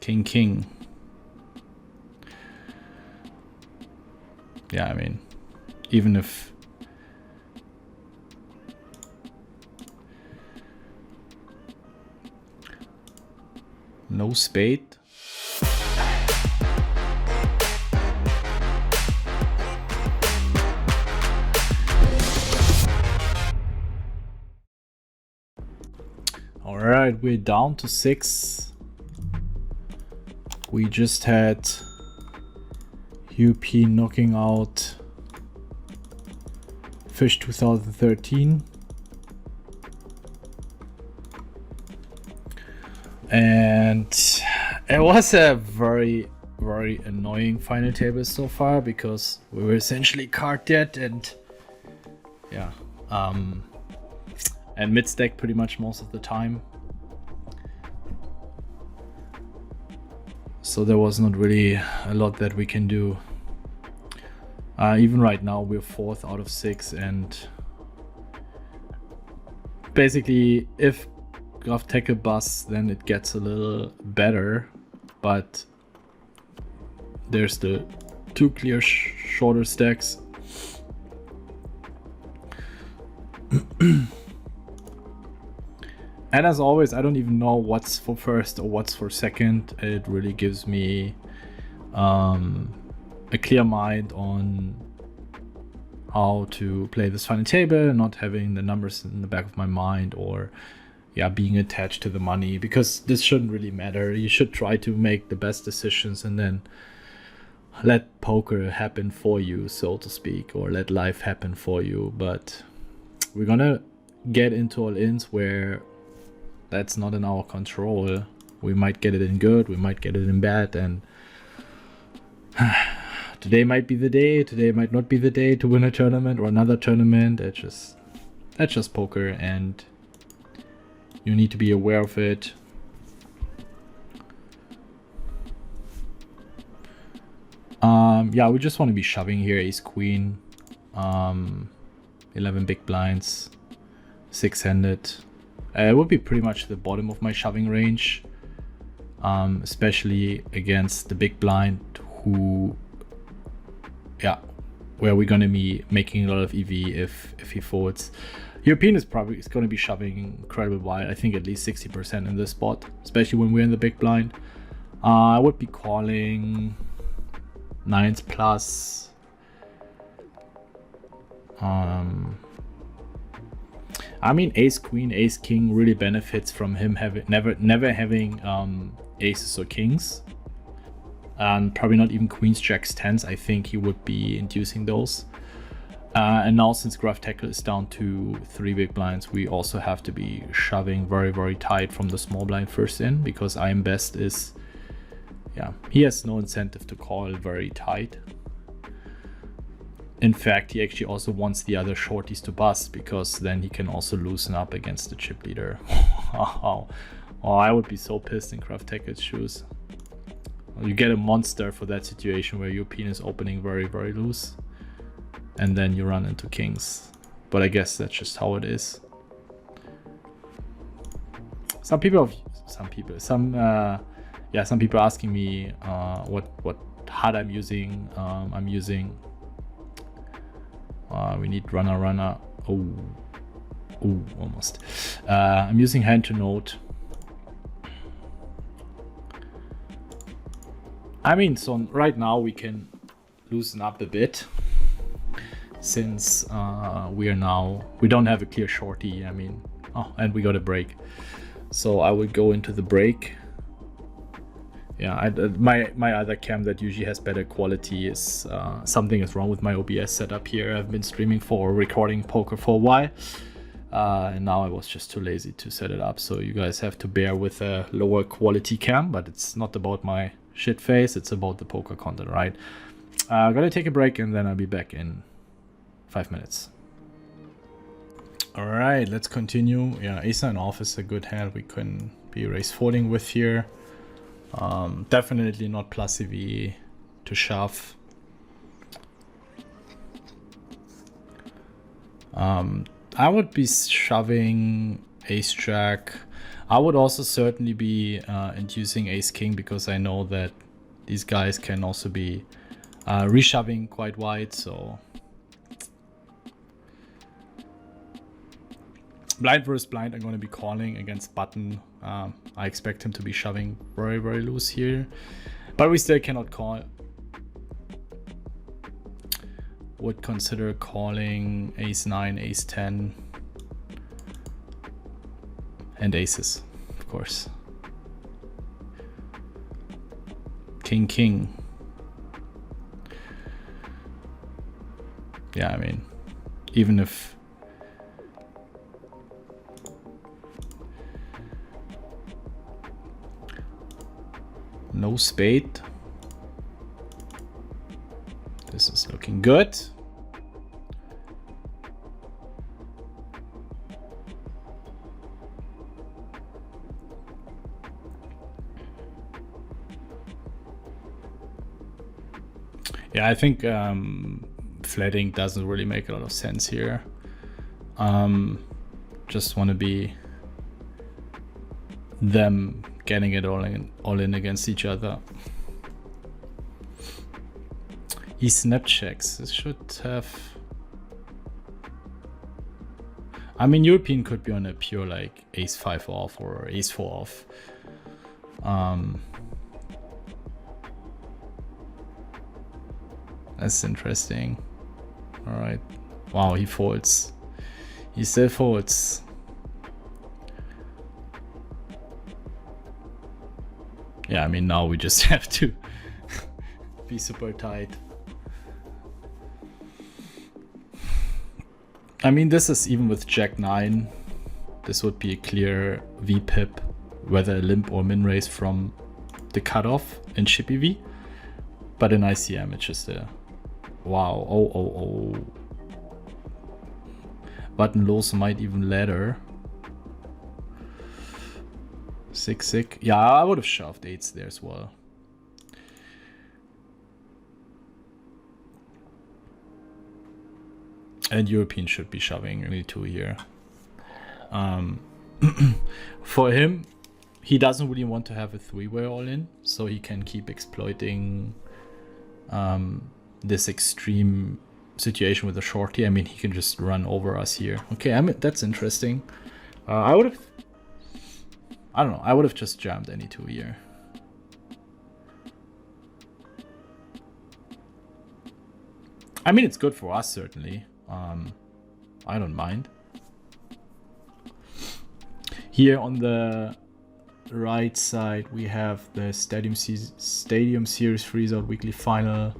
King, king. Yeah, I mean, even if no spade. All right, we're down to 6. We just had UP knocking out Fish 2013. And it was a very, very annoying final table so far because we were essentially card dead and yeah, and mid-stack pretty much most of the time. So there was not really a lot that we can do. Even right now we're 4th out of 6, and basically if Graf Tackle busts, then it gets a little better, but there's the 2 clear shorter stacks. And as always, I don't even know what's for first or what's for second. It really gives me a clear mind on how to play this final table, not having the numbers in the back of my mind or being attached to the money, because this shouldn't really matter. You should try to make the best decisions and then let poker happen for you, so to speak, or let life happen for you. But we're gonna get into all-ins where that's not in our control. We might get it in good, we might get it in bad, and today might be the day, today might not be the day to win a tournament or another tournament. That's just poker, and you need to be aware of it. Yeah, we just want to be shoving here. Ace queen, 11 big blinds, 6-handed. It would be pretty much the bottom of my shoving range, especially against the big blind, where we're gonna be making a lot of EV if he folds. European is going to be shoving incredibly wide. I think at least 60% in this spot, especially when we're in the big blind. I would be calling 9s plus. I mean, ace queen, ace king really benefits from him never having aces or kings, and probably not even queens, jacks, 10s. I think he would be inducing those. And now since Graf Tackle is down to 3 big blinds, we also have to be shoving very, very tight from the small blind first in, because IM best is, he has no incentive to call very tight. In fact, he actually also wants the other shorties to bust, because then he can also loosen up against the chip leader. Oh, I would be so pissed in Graf Tackle's shoes. You get a monster for that situation where European is opening very, very loose, and then you run into kings. But I guess that's just how it is. Some people asking me what HUD I'm using. We need runner. Oh, almost. I'm using hand to note. I mean, so right now we can loosen up a bit, since we don't have a clear shorty. I mean, and we got a break, so I would go into the break. My other cam that usually has better quality is something is wrong with my OBS setup here. I've been streaming for recording poker for a while, and now I was just too lazy to set it up, so you guys have to bear with a lower quality cam. But it's not about my shit face, it's about the poker content, right? I'm gonna take a break and then I'll be back in 5 minutes. All right, let's continue. Ace 9 off is a good hand we can be raise folding with here. Definitely not plus EV to shove. I would be shoving ace jack. I would also certainly be inducing ace king, because I know that these guys can also be reshoving quite wide. So blind versus blind, I'm going to be calling against button. I expect him to be shoving very, very loose here, but we still cannot call. Would consider calling ace 9, ace 10, and aces, of course. King, king. Yeah, I mean, even if no spade, this is looking good. Yeah, I think flatting doesn't really make a lot of sense here. Just want to be them getting it all in against each other. He snap checks. This should have. I mean, European could be on a pure like ace 5 off or ace 4 off. That's interesting. All right. Wow, he folds. He still folds. Yeah, I mean, now we just have to be super tight. I mean, this is even with Jack 9. This would be a clear V-pip, whether a limp or min raise from the cutoff in Chippy V. But in ICM, it's just a wow. Oh. Button lows might even ladder. 6-6. Yeah, I would have shoved 8s there as well. And European should be shoving really 2 here. For him, he doesn't really want to have a 3-way all in, so he can keep exploiting this extreme situation with the shorty. I mean, he can just run over us here. Okay, I mean, that's interesting. I would have, I don't know, I would have just jammed any 2 here. I mean, it's good for us, certainly. I don't mind. Here on the right side, we have the Stadium Series Freeze-Out Weekly Final,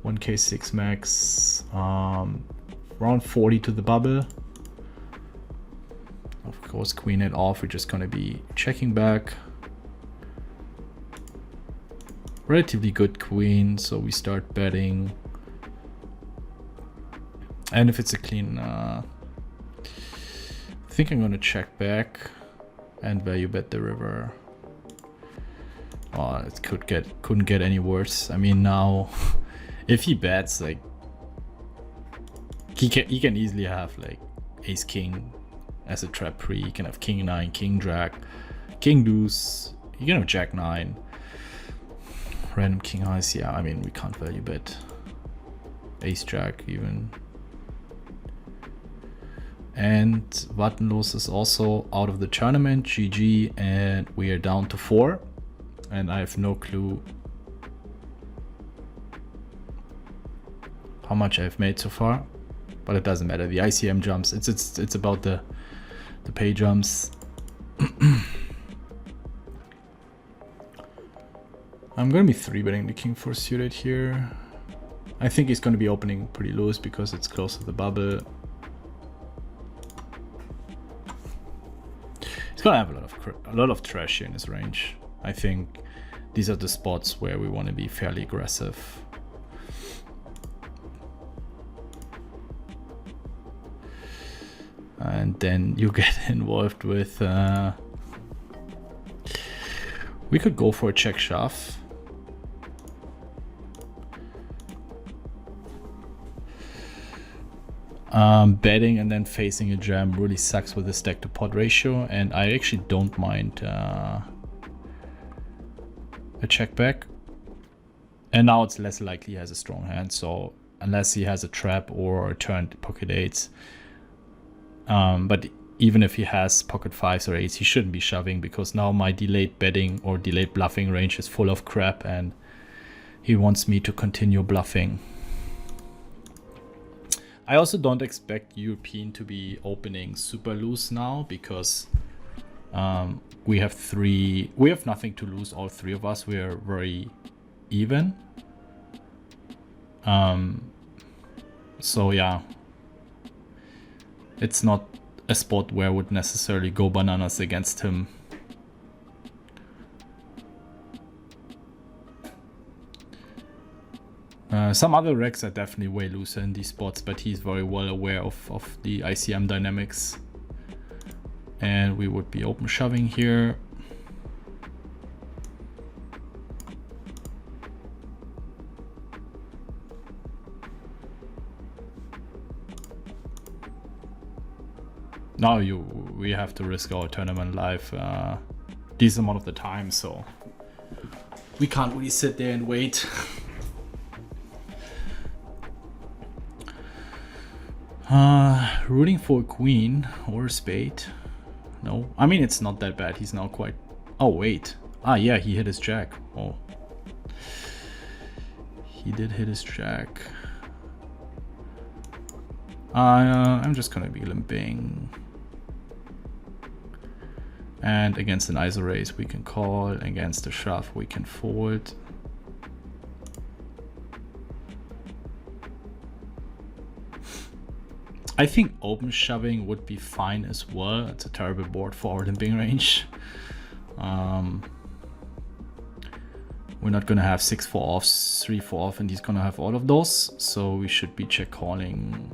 1K6 max, around 40 to the bubble. Of course, queen 8 off, we're just gonna be checking back. Relatively good queen, so we start betting. And if it's a clean, I think I'm gonna check back and value bet the river. Oh, it couldn't get any worse. I mean, now if he bets, like he can easily have like ace king as a trap pre. He can have king 9, king jack, king deuce. You can have jack 9, random king highs. Yeah, I mean, we can't value bet ace jack even. And Vattenlos is also out of the tournament, GG, and we are down to 4. And I have no clue how much I've made so far, but it doesn't matter. The ICM jumps, it's about the pay jumps. I'm gonna be 3-betting the king 4 suited here. I think he's gonna be opening pretty loose because it's close to the bubble. He's gonna have a lot of trash here in his range. I think these are the spots where we want to be fairly aggressive. And then you get involved with we could go for a check shove. Betting and then facing a jam really sucks with the stack to pot ratio, and I actually don't mind a check back. And now it's less likely he has a strong hand, so unless he has a trap or a turned pocket eights. But even if he has pocket fives or eights, he shouldn't be shoving, because now my delayed betting or delayed bluffing range is full of crap and he wants me to continue bluffing. I also don't expect European to be opening super loose now, because we have nothing to lose, all three of us. We are very even. So yeah, it's not a spot where I would necessarily go bananas against him. Some other regs are definitely way looser in these spots, but he's very well aware of the ICM dynamics. And we would be open shoving here. Now we have to risk our tournament live decent amount of the time, so we can't really sit there and wait. Rooting for a queen or a spade. No, I mean, it's not that bad. He's now quite... Oh, wait. Ah, yeah, he hit his jack. Oh. He did hit his jack. I'm just gonna be limping. And against an ISO raise, we can call. Against a shove, we can fold. I think open shoving would be fine as well. It's a terrible board for our limping range. We're not gonna have 6-4 offs, 3-4 off, and he's gonna have all of those. So we should be check calling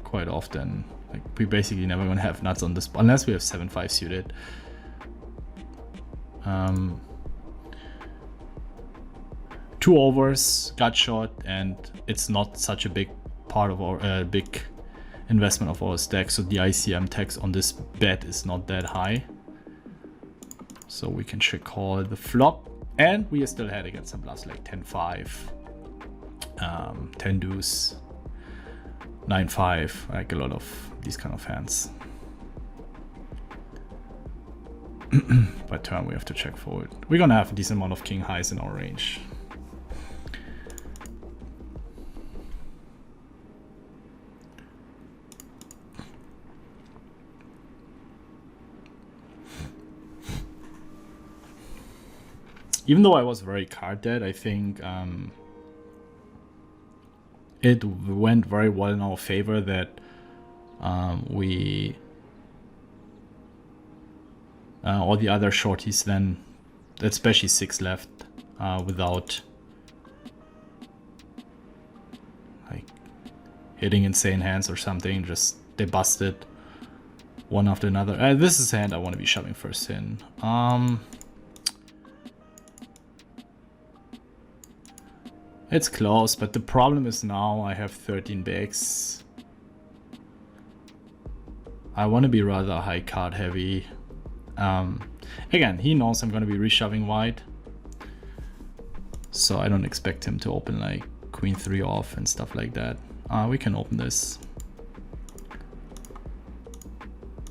quite often. Like, we basically never gonna have nuts on this unless we have 7-5 suited. Two overs, gut shot, and it's not such a big part of our big investment of our stack, so the ICM tax on this bet is not that high. So we can check call the flop, and we are still ahead against some bluffs like 10-5, 10 deuce, 9-5, like a lot of these kind of hands. By turn we have to check forward. We're gonna have a decent amount of king highs in our range. Even though I was very card dead, I think it went very well in our favor that we all the other shorties then, especially 6 left, without like hitting insane hands or something, just they busted one after another. This is a hand I want to be shoving first in. It's close, but the problem is now I have 13 bigs. I want to be rather high card heavy. Again, he knows I'm going to be reshoving wide, so I don't expect him to open like queen 3 off and stuff like that. We can open this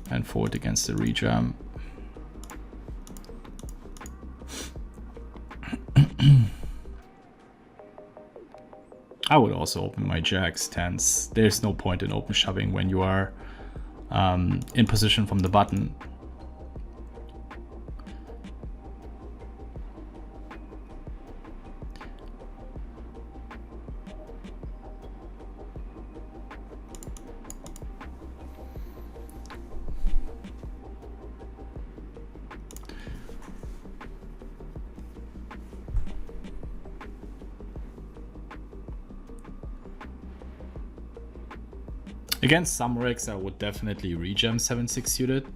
and forward against the rejam. I would also open my jacks, 10s. There's no point in open shoving when you are in position from the button. Against some regs, I would definitely rejam 7-6 suited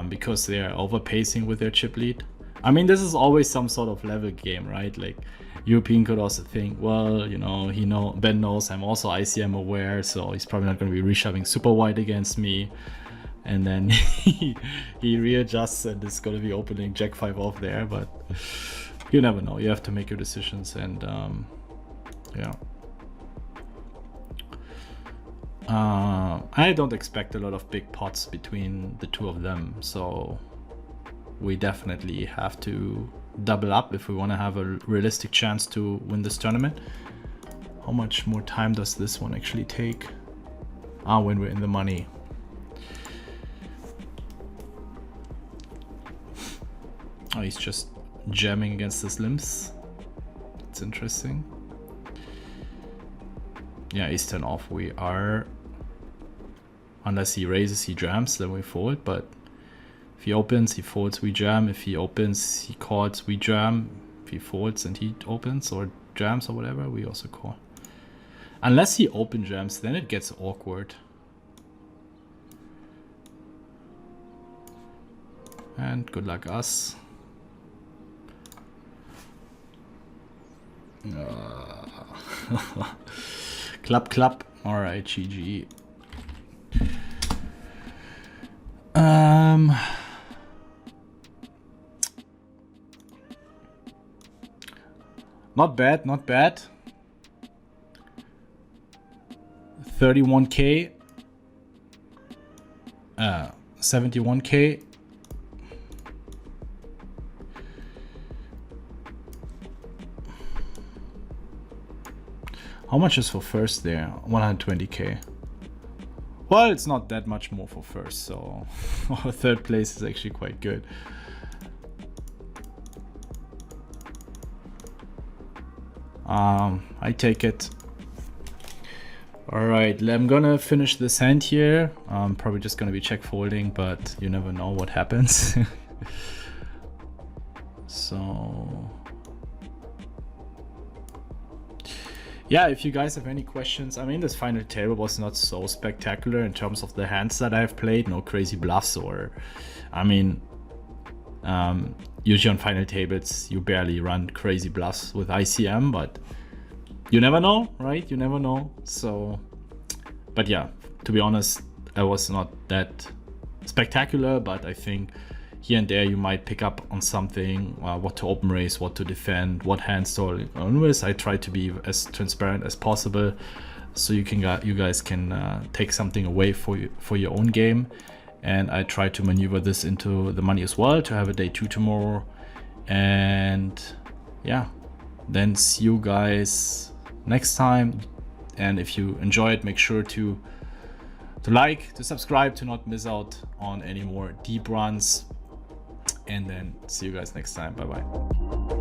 because they are overpacing with their chip lead. I mean, this is always some sort of level game, right? Like, European could also think, well, you know, Ben knows I'm also ICM aware, so he's probably not going to be reshoving super wide against me. And then he readjusts and is going to be opening Jack 5 off there, but you never know. You have to make your decisions, and yeah. I don't expect a lot of big pots between the two of them, so we definitely have to double up if we want to have a realistic chance to win this tournament. How much more time does this one actually take? When we're in the money. Oh, he's just jamming against his limbs. It's interesting. Yeah, ace 10 off. We are, unless he raises, he jams, then we fold. But if he opens, he folds, we jam. If he opens, he calls, we jam. If he folds and he opens or jams or whatever, we also call. Unless he open jams, then it gets awkward. And good luck us. Clap, clap. All right, GG. Not bad, not bad. 31K. 71K. How much is for first there? 120K. Well, it's not that much more for first, so our third place is actually quite good. I take it. All right, I'm gonna finish this hand here. Probably just gonna be check folding, but you never know what happens. So yeah, if you guys have any questions, I mean, this final table was not so spectacular in terms of the hands that I've played. No crazy bluffs or, I mean, usually on final tables, you barely run crazy bluffs with ICM, but you never know, right? You never know. So, but yeah, to be honest, I was not that spectacular, but I think here and there you might pick up on something, what to open raise, what to defend, what hands to own with. I try to be as transparent as possible, so you guys can take something away for your own game. And I try to maneuver this into the money as well to have a day 2 tomorrow. And yeah, then see you guys next time. And if you enjoyed, make sure to like, to subscribe, to not miss out on any more deep runs. And then see you guys next time. Bye bye.